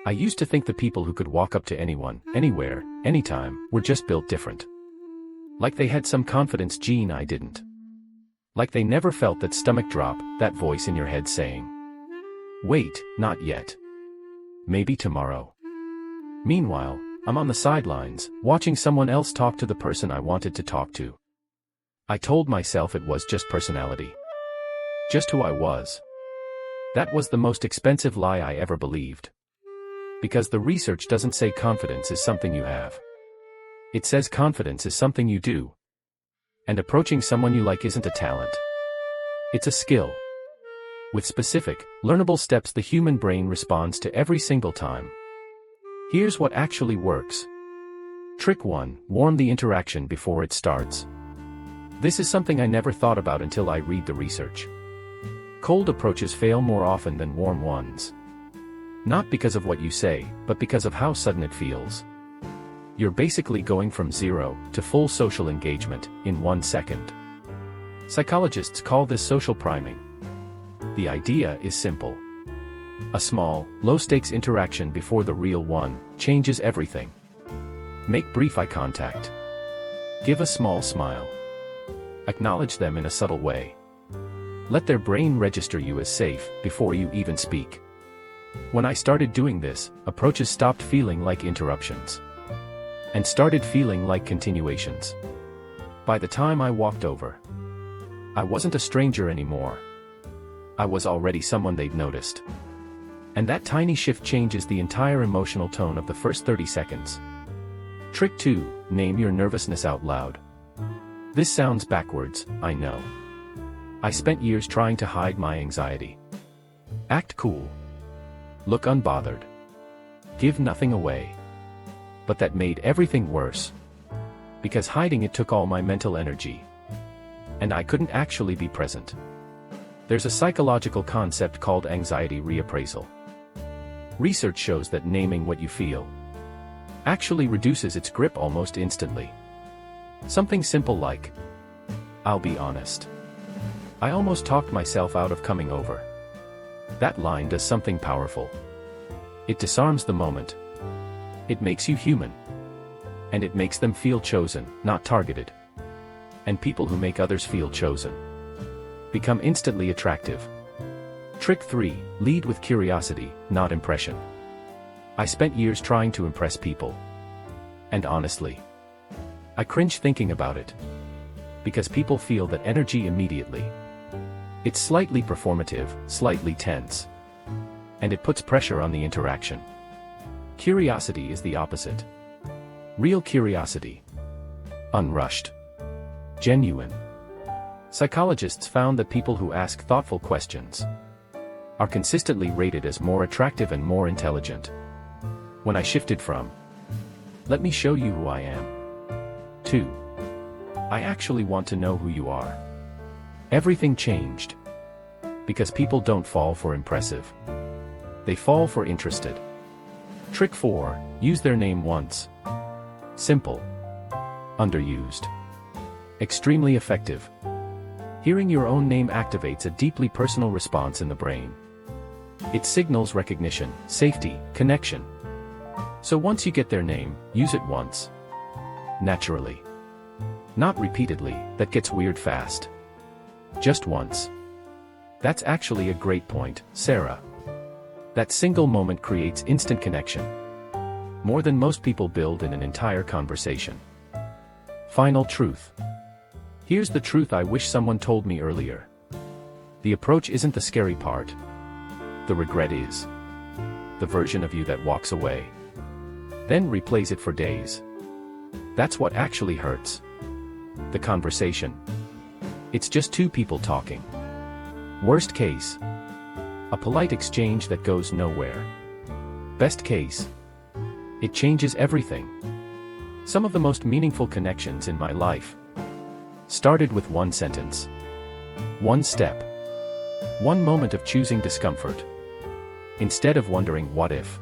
I used to think the people who could walk up to anyone, anywhere, anytime, were just built different. Like they had some confidence gene I didn't. Like they never felt that stomach drop, that voice in your head saying, "Wait, not yet. Maybe tomorrow." Meanwhile, I'm on the sidelines, watching someone else talk to the person I wanted to talk to. I told myself it was just personality. Just who I was. That was the most expensive lie I ever believed. Because the research doesn't say confidence is something you have. It says confidence is something you do. And approaching someone you like isn't a talent. It's a skill. With specific, learnable steps the human brain responds to every single time. Here's what actually works. Trick 1. Warm the interaction before it starts. This is something I never thought about until I read the research. Cold approaches fail more often than warm ones. Not because of what you say, but because of how sudden it feels. You're basically going from zero to full social engagement in 1 second. Psychologists call this social priming. The idea is simple. A small, low-stakes interaction before the real one changes everything. Make brief eye contact. Give a small smile. Acknowledge them in a subtle way. Let their brain register you as safe before you even speak. When I started doing this, approaches stopped feeling like interruptions. And started feeling like continuations. By the time I walked over, I wasn't a stranger anymore. I was already someone they'd noticed. And that tiny shift changes the entire emotional tone of the first 30 seconds. Trick 2. Name your nervousness out loud. This sounds backwards, I know. I spent years trying to hide my anxiety. Act cool. Look unbothered. Give nothing away. But that made everything worse. Because hiding it took all my mental energy. And I couldn't actually be present. There's a psychological concept called anxiety reappraisal. Research shows that naming what you feel actually reduces its grip almost instantly. Something simple like, "I'll be honest. I almost talked myself out of coming over." That line does something powerful. It disarms the moment. It makes you human. And it makes them feel chosen, not targeted. And people who make others feel chosen become instantly attractive. Trick 3. Lead with curiosity, not impression. I spent years trying to impress people. And honestly, I cringe thinking about it. Because people feel that energy immediately. It's slightly performative, slightly tense. And it puts pressure on the interaction. Curiosity is the opposite. Real curiosity. Unrushed. Genuine. Psychologists found that people who ask thoughtful questions are consistently rated as more attractive and more intelligent. When I shifted from, "Let me show you who I am," to, "I actually want to know who you are," everything changed. Because people don't fall for impressive. They fall for interested. Trick 4. Use their name once. Simple. Underused. Extremely effective. Hearing your own name activates a deeply personal response in the brain. It signals recognition, safety, connection. So once you get their name, use it once. Naturally. Not repeatedly, that gets weird fast. Just once. That's actually a great point, Sarah. That single moment creates instant connection. More than most people build in an entire conversation. Final truth. Here's the truth I wish someone told me earlier. The approach isn't the scary part. The regret is. The version of you that walks away. Then replays it for days. That's what actually hurts. The conversation. It's just two people talking. Worst case. A polite exchange that goes nowhere. Best case. It changes everything. Some of the most meaningful connections in my life started with one sentence. One step. One moment of choosing discomfort. Instead of wondering what if.